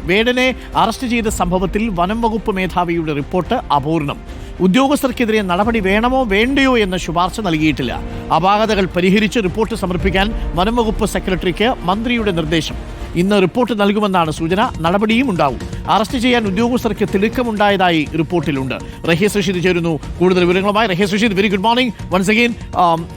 വേടനെ arrest ചെയ്ത സംഭവത്തിൽ വനം വകുപ്പ് മേധാവിയുടെ റിപ്പോർട്ട് അപൂർണം. ഉദ്യോഗസ്ഥർക്കെതിരെ നടപടി വേണമോ വേണ്ടയോ എന്ന ശുപാർശ നൽകിയിട്ടില്ല. അപാകതകൾ പരിഹരിച്ച് റിപ്പോർട്ട് സമർപ്പിക്കാൻ വനം വകുപ്പ് സെക്രട്ടറിക്ക് മന്ത്രിയുടെ നിർദ്ദേശം. ഇന്ന് റിപ്പോർട്ട് നൽകുമെന്നാണ് സൂചന. നടപടിയും ഉണ്ടാവും. അറസ്റ്റ് ചെയ്യാൻ ഉദ്യോഗസ്ഥർക്ക് തിടുക്കമുണ്ടായതായി റിപ്പോർട്ടിലുണ്ട്. റഹീസ് റഷീദ് ചേരുന്നു കൂടുതൽ വിവരങ്ങളുമായി. Rahees Rasheed, very good morning once again.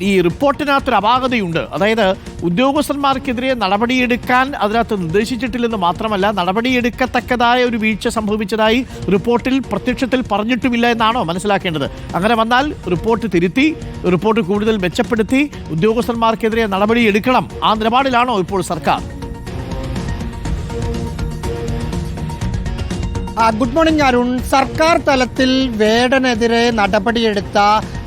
ഈ റിപ്പോർട്ടിനകത്തൊരു അപാകതയുണ്ട്. അതായത് ഉദ്യോഗസ്ഥന്മാർക്കെതിരെ നടപടിയെടുക്കാൻ അതിനകത്ത് നിർദ്ദേശിച്ചിട്ടില്ലെന്ന് മാത്രമല്ല, നടപടിയെടുക്കത്തക്കതായ ഒരു വീഴ്ച സംഭവിച്ചതായി റിപ്പോർട്ടിൽ പ്രത്യക്ഷത്തിൽ പറഞ്ഞിട്ടുമില്ല എന്നാണോ മനസ്സിലാക്കേണ്ടത്? അങ്ങനെ വന്നാൽ റിപ്പോർട്ട് തിരുത്തി, റിപ്പോർട്ട് കൂടുതൽ മെച്ചപ്പെടുത്തി ഉദ്യോഗസ്ഥന്മാർക്കെതിരെ നടപടിയെടുക്കണം, ആ നിലപാടിലാണോ ഇപ്പോൾ സർക്കാർ? Good morning Arun. സർക്കാർ തലത്തിൽ വേടനെതിരെ നടപടിയെടുത്ത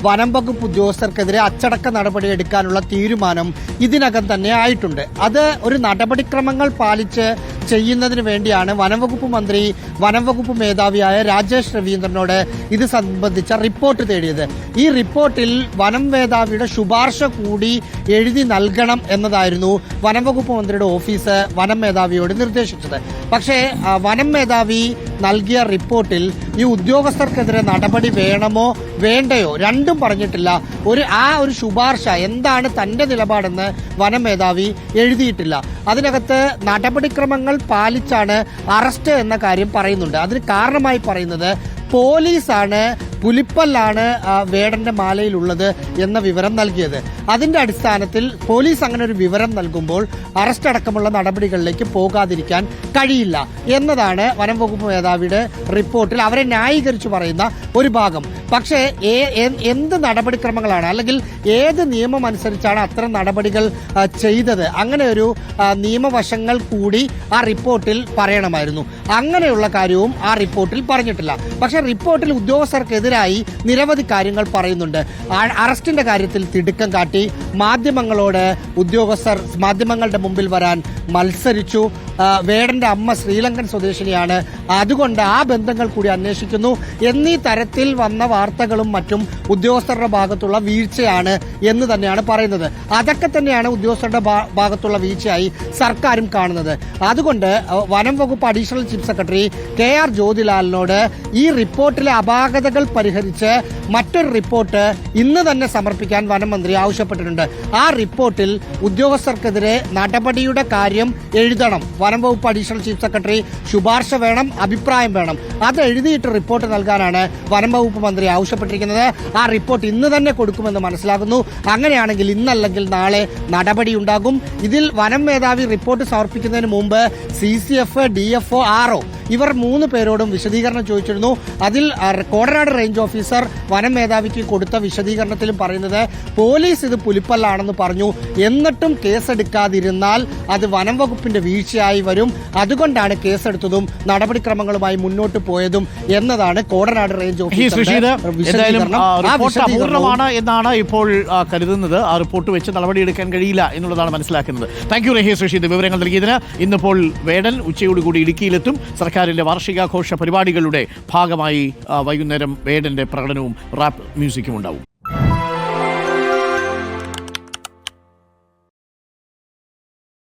വനം വകുപ്പ് ഉദ്യോഗസ്ഥർക്കെതിരെ അച്ചടക്ക നടപടിയെടുക്കാനുള്ള തീരുമാനം ഇതിനകം തന്നെ ആയിട്ടുണ്ട്. അത് ഒരു നടപടിക്രമങ്ങൾ പാലിച്ച് ചെയ്യുന്നതിന് വേണ്ടിയാണ് വനംവകുപ്പ് മന്ത്രി വനംവകുപ്പ് മേധാവിയായ രാജേഷ് രവീന്ദ്രനോട് ഇത് സംബന്ധിച്ച റിപ്പോർട്ട് തേടിയത്. ഈ റിപ്പോർട്ടിൽ വനം മേധാവിയുടെ ശുപാർശ കൂടി എഴുതി നൽകണം എന്നതായിരുന്നു വനംവകുപ്പ് മന്ത്രിയുടെ ഓഫീസ് വനം മേധാവിയോട് നിർദ്ദേശിച്ചത്. പക്ഷേ വനം മേധാവി നൽകിയ റിപ്പോർട്ടിൽ ഈ ഉദ്യോഗസ്ഥർക്കെതിരെ നടപടി വേണമോ വേണ്ടയോ രണ്ടും പറഞ്ഞിട്ടില്ല. ഒരു ശുപാർശ എന്താണ് തന്റെ നിലപാടെന്ന് വനം മേധാവി എഴുതിയിട്ടില്ല. അതിനകത്ത് നടപടിക്രമങ്ങൾ പാലിച്ചാണ് അറസ്റ്റ് എന്ന കാര്യം പറയുന്നുണ്ട്. അതിന് കാരണമായി പറയുന്നത് പോലീസാണ് പുലിപ്പല്ലാണ് വേടന്റെ മാലയിലുള്ളത് എന്ന വിവരം നൽകിയത്. അതിന്റെ അടിസ്ഥാനത്തിൽ പോലീസ് അങ്ങനെ ഒരു വിവരം നൽകുമ്പോൾ അറസ്റ്റ് അടക്കമുള്ള നടപടികളിലേക്ക് പോകാതിരിക്കാൻ കഴിയില്ല എന്നതാണ് വനം വകുപ്പ് മേധാവിയുടെ റിപ്പോർട്ടിൽ അവരെ ന്യായീകരിച്ചു പറയുന്ന ഒരു ഭാഗം. പക്ഷേ എന്ത് നടപടിക്രമങ്ങളാണ് അല്ലെങ്കിൽ ഏത് നിയമം അനുസരിച്ചാണ് അത്തരം നടപടികൾ ചെയ്തത്, അങ്ങനെ ഒരു നിയമവശങ്ങൾ കൂടി ആ റിപ്പോർട്ടിൽ പറയണമായിരുന്നു. അങ്ങനെയുള്ള കാര്യവും ആ റിപ്പോർട്ടിൽ പറഞ്ഞിട്ടില്ല. പക്ഷെ റിപ്പോർട്ടിൽ ഉദ്യോഗസ്ഥർക്കെതിരായി നിരവധി കാര്യങ്ങൾ പറയുന്നുണ്ട്. അറസ്റ്റിന്റെ കാര്യത്തിൽ തിടുക്കം കാട്ടി, മാധ്യമങ്ങളോട് ഉദ്യോഗസ്ഥർ മാധ്യമങ്ങളുടെ മുമ്പിൽ വരാൻ മത്സരിച്ചു, വേടന്റെ അമ്മ ശ്രീലങ്കൻ സ്വദേശിനിയാണ്, അതുകൊണ്ട് ആ ബന്ധങ്ങൾ കൂടി അന്വേഷിക്കുന്നു എന്നീ തരത്തിൽ വന്ന വാർത്തകളും മറ്റും ഉദ്യോഗസ്ഥരുടെ ഭാഗത്തുള്ള വീഴ്ചയാണ് എന്ന് തന്നെയാണ് പറയുന്നത്. അതൊക്കെ തന്നെയാണ് ഉദ്യോഗസ്ഥരുടെ ഭാഗത്തുള്ള വീഴ്ചയായി സർക്കാരും കാണുന്നത്. അതുകൊണ്ട് വനം വകുപ്പ് അഡീഷണൽ ചീഫ് സെക്രട്ടറി KR ജ്യോതിലാലിനോട് ഈ റിപ്പോർട്ടിലെ അപാകതകൾ പരിഹരിച്ച് മറ്റൊരു റിപ്പോർട്ട് ഇന്ന് തന്നെ സമർപ്പിക്കാൻ വനം മന്ത്രി ആവശ്യപ്പെട്ടിട്ടുണ്ട്. ആ റിപ്പോർട്ടിൽ ഉദ്യോഗസ്ഥർക്കെതിരെ നടപടിയുടെ കാര്യം എഴുതണം. വനം വകുപ്പ് അഡീഷണൽ ചീഫ് സെക്രട്ടറി ശുപാർശ വേണം, അഭിപ്രായം വേണം. അത് എഴുതിയിട്ട് റിപ്പോർട്ട് നൽകാനാണ് വനം വകുപ്പ് മന്ത്രി ആവശ്യപ്പെട്ടിരിക്കുന്നത്. ആ റിപ്പോർട്ട് ഇന്ന് തന്നെ കൊടുക്കുമെന്ന് മനസ്സിലാകുന്നു. അങ്ങനെയാണെങ്കിൽ ഇന്നല്ലെങ്കിൽ നാളെ നടപടിയുണ്ടാകും. ഇതിൽ വനം മേധാവി റിപ്പോർട്ട് സമർപ്പിക്കുന്നതിന് മുമ്പ് CCF, DFO, RO ഇവർ 3 പേരോടും വിശദീകരണം ചോദിച്ചിരുന്നു. അതിൽ കോടനാട് റേഞ്ച് ഓഫീസർ വനം മേധാവിക്ക് കൊടുത്ത വിശദീകരണത്തിലും പറയുന്നത് പോലീസ് ഇത് പുലിപ്പല്ലാണെന്ന് പറഞ്ഞു, എന്നിട്ടും കേസെടുക്കാതിരുന്നാൽ അത് വനം വകുപ്പിന്റെ വീഴ്ചയായി വരും, അതുകൊണ്ടാണ് കേസെടുത്തതും നടപടിക്രമങ്ങളുമായി മുന്നോട്ട് പോയതും എന്നതാണ് കോടനാട് റേഞ്ച് ഓഫീസറുടെ വിശദീകരണം എന്നാണ് ഇപ്പോൾ കരുതുന്നത്. ആ റിപ്പോർട്ട് വെച്ച് നടപടിയെടുക്കാൻ കഴിയില്ല എന്നുള്ളതാണ് മനസ്സിലാക്കുന്നത്. താങ്ക് യു റഹീസ് റഷീദ് വിവരങ്ങൾ നൽകിയതിന്. ഇന്നിപ്പോൾ വേടൻ ഉച്ചയോടുകൂടി ഇടുക്കിയിലെത്തും. സർക്കാരിന്റെ വാർഷികാഘോഷ പരിപാടികളുടെ ഭാഗമായി വൈകുന്നേരം വേടന്റെ പ്രകടനവും റാപ്പ് മ്യൂസിക്കും ഉണ്ടാവും.